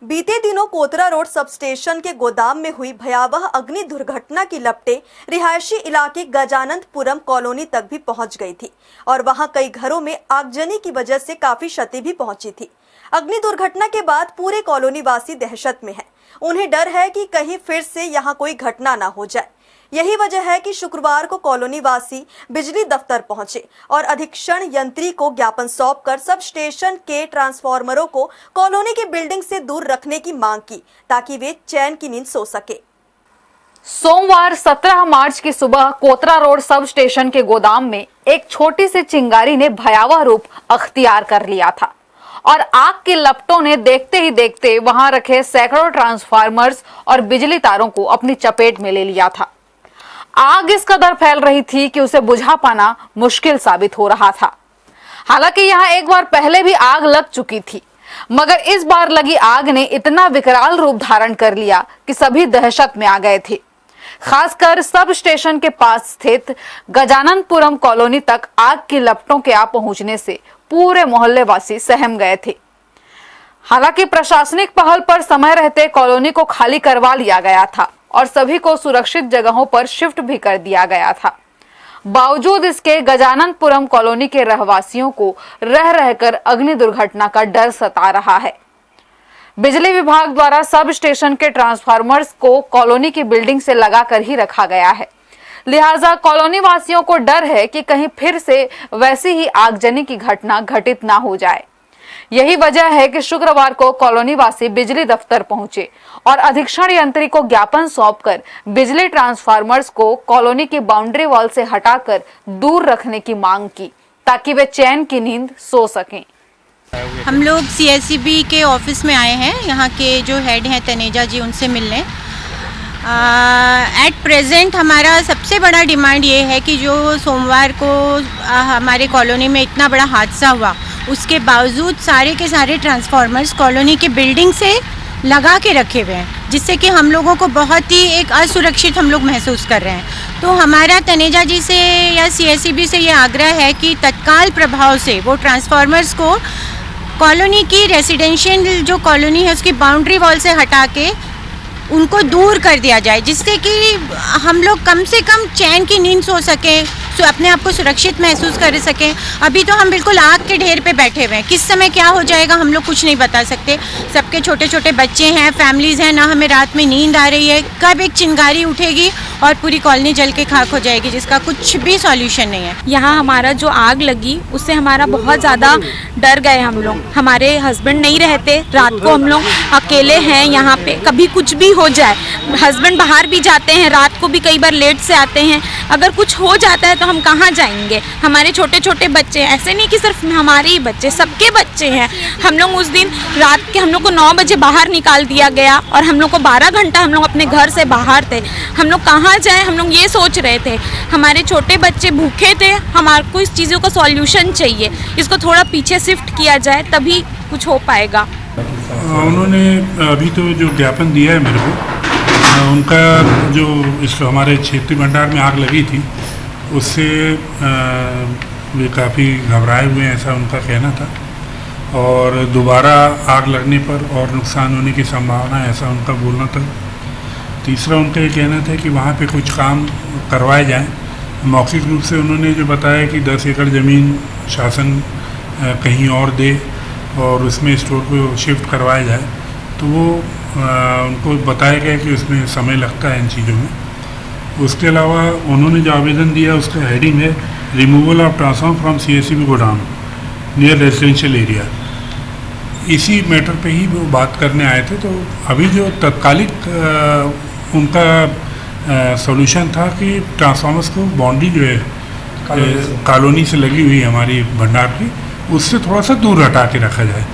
बीते दिनों Kotra road sub station के गोदाम में हुई भयावह अग्नि दुर्घटना की लपटें रिहायशी इलाके गजानंदपुरम कॉलोनी तक भी पहुंच गई थी और वहां कई घरों में आगजनी की वजह से काफी क्षति भी पहुंची थी। अग्नि दुर्घटना के बाद पूरे कॉलोनी वासी दहशत में हैं। उन्हें डर है कि कहीं फिर से यहां कोई घटना न हो जाए। यही वजह है कि शुक्रवार को कॉलोनी वासी बिजली दफ्तर पहुंचे और अधीक्षण यंत्री को ज्ञापन सौंपकर सब स्टेशन के ट्रांसफार्मरों को कॉलोनी की बिल्डिंग से दूर रखने की मांग की ताकि वे चैन की नींद सो सके। सोमवार 17 मार्च की सुबह कोतरा रोड सब स्टेशन के गोदाम में एक छोटी सी चिंगारी ने भयावह रूप अख्तियार कर लिया था और आग की लपटों ने देखते ही देखते वहां रखे सैकड़ों ट्रांसफार्मर्स और बिजली तारों को अपनी चपेट में ले लिया था। आग इस कदर फैल रही थी कि उसे बुझा पाना मुश्किल साबित हो रहा था। हालांकि यहां एक बार पहले भी आग लग चुकी थी, मगर इस बार लगी आग ने इतना विकराल रूप धारण कर लिया कि सभी दहशत में आ गए थे। खासकर सब स्टेशन के पास स्थित गजानंदपुरम कॉलोनी तक आग की लपटों के आ पहुंचने से पूरे मोहल्ले वासी सहम गए थे। हालांकि प्रशासनिक पहल पर समय रहते कॉलोनी को खाली करवा लिया गया था और सभी को सुरक्षित जगहों पर शिफ्ट भी कर दिया गया था। बावजूद इसके गजानंदपुरम कॉलोनी के रहवासियों को रह रहकर अग्नि दुर्घटना का डर सता रहा है। बिजली विभाग द्वारा सब स्टेशन के ट्रांसफार्मर्स को कॉलोनी की बिल्डिंग से लगाकर ही रखा गया है, लिहाजा कॉलोनी वासियों को डर है कि कहीं फिर से वैसी ही आगजनी की घटना घटित ना हो जाए। यही वजह है कि शुक्रवार को कॉलोनी वासी बिजली दफ्तर पहुंचे और अधीक्षण यंत्री को ज्ञापन सौंपकर बिजली ट्रांसफार्मर्स को कॉलोनी की बाउंड्री वॉल से हटाकर दूर रखने की मांग की ताकि वे चैन की नींद सो सकें। हम लोग CSEB के ऑफिस में आए हैं। यहाँ के जो हेड हैं तनेजा जी, उनसे मिलने। एट प्रेजेंट हमारा सबसे बड़ा डिमांड ये है कि जो सोमवार को हमारे कॉलोनी में इतना बड़ा हादसा हुआ, उसके बावजूद सारे के सारे ट्रांसफार्मर्स कॉलोनी के बिल्डिंग से लगा के रखे हुए हैं, जिससे कि हम लोगों को बहुत ही एक असुरक्षित हम लोग महसूस कर रहे हैं। तो हमारा तनेजा जी से या CSEB से ये आग्रह है कि तत्काल प्रभाव से वो ट्रांसफार्मर्स को कॉलोनी की रेसिडेंशियल जो कॉलोनी है उसकी बाउंड्री वॉल से हटा के उनको दूर कर दिया जाए, जिससे कि हम लोग कम से कम चैन की नींद सो सकें, अपने आप को सुरक्षित महसूस कर सकें। अभी तो हम बिल्कुल आग के ढेर पे बैठे हुए हैं, किस समय क्या हो जाएगा हम लोग कुछ नहीं बता सकते। सबके छोटे छोटे बच्चे हैं, फैमिलीज़ हैं, ना हमें रात में नींद आ रही है। कब एक चिंगारी उठेगी और पूरी कॉलोनी जल के खाक हो जाएगी, जिसका कुछ भी सॉल्यूशन नहीं है। यहाँ हमारा जो आग लगी उससे हमारा बहुत ज़्यादा डर गए हम लोग। हमारे हस्बैंड नहीं रहते, रात को हम लोग अकेले हैं यहाँ पे, कभी कुछ भी हो जाए। हस्बैंड बाहर भी जाते हैं, रात को भी कई बार लेट से आते हैं। अगर कुछ हो जाता है तो हम कहाँ जाएंगे? हमारे छोटे छोटे बच्चे, ऐसे नहीं कि सिर्फ हमारे ही बच्चे, सबके बच्चे हैं। हम लोग उस दिन रात के हम लोग को 9 बजे बाहर निकाल दिया गया और हम लोग को 12 घंटा हम लोग अपने घर से बाहर थे। हम लोग कहाँ जाएं, हम लोग ये सोच रहे थे। हमारे छोटे बच्चे भूखे थे, हमारे को इस चीज़ों का सॉल्यूशन चाहिए, इसको थोड़ा पीछे शिफ्ट किया जाए तभी कुछ हो पाएगा। उन्होंने अभी तो जो ज्ञापन दिया है मेरे को, उनका जो इस हमारे क्षेत्रीय भंडार में आग लगी थी उससे वे काफ़ी घबराए हुए हैं, ऐसा उनका कहना था। और दोबारा आग लगने पर और नुकसान होने की संभावना है, ऐसा उनका बोलना था। तीसरा उनका ये कहना था कि वहाँ पे कुछ काम करवाए जाएं। मौखिक रूप से उन्होंने जो बताया कि 10 एकड़ ज़मीन शासन कहीं और दे और उसमें स्टोर को शिफ्ट करवाया जाए, तो वो उनको बताया गया कि उसमें समय लगता है इन चीज़ों में। उसके अलावा उन्होंने जो आवेदन दिया उसका हेडिंग है removal of transformer from CSEB godown near residential area. इसी मैटर पे ही वो बात करने आए थे। तो अभी जो तत्कालिक उनका सॉल्यूशन था कि ट्रांसफार्मर्स को बाउंड्री जो है कॉलोनी से लगी हुई हमारी भंडार की, उससे थोड़ा सा दूर हटा के रखा जाए।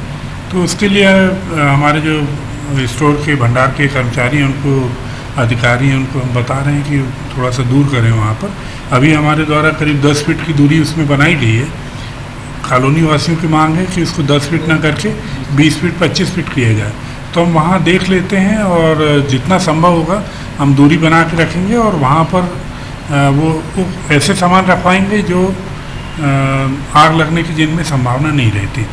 तो उसके लिए हमारे जो स्टोर के भंडार के कर्मचारी हैं, उनको अधिकारी हैं, उनको हम बता रहे हैं कि थोड़ा सा दूर करें वहाँ पर। अभी हमारे द्वारा करीब 10 फीट की दूरी उसमें बनाई गई है। कॉलोनी वासियों की मांग है कि उसको 10 फीट ना करके 20 फीट 25 फीट किया जाए। तो हम वहाँ देख लेते हैं और जितना संभव होगा हम दूरी बना के रखेंगे और वहाँ पर वो ऐसे सामान रखवाएंगे जो आग लगने की जिनमें संभावना नहीं रहती।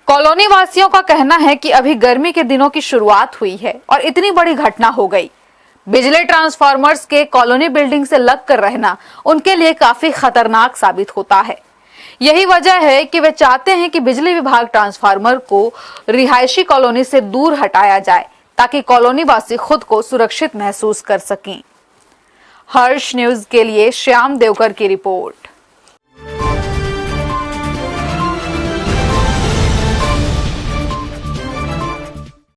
कॉलोनी वासियों का कहना है कि अभी गर्मी के दिनों की शुरुआत हुई है और इतनी बड़ी घटना हो गई। बिजली ट्रांसफार्मर्स के कॉलोनी बिल्डिंग से लग कर रहना उनके लिए काफी खतरनाक साबित होता है। यही वजह है कि वे चाहते हैं कि बिजली विभाग ट्रांसफार्मर को रिहायशी कॉलोनी से दूर हटाया जाए ताकि कॉलोनी वासी खुद को सुरक्षित महसूस कर सकें। हर्ष न्यूज के लिए श्याम देवकर की रिपोर्ट।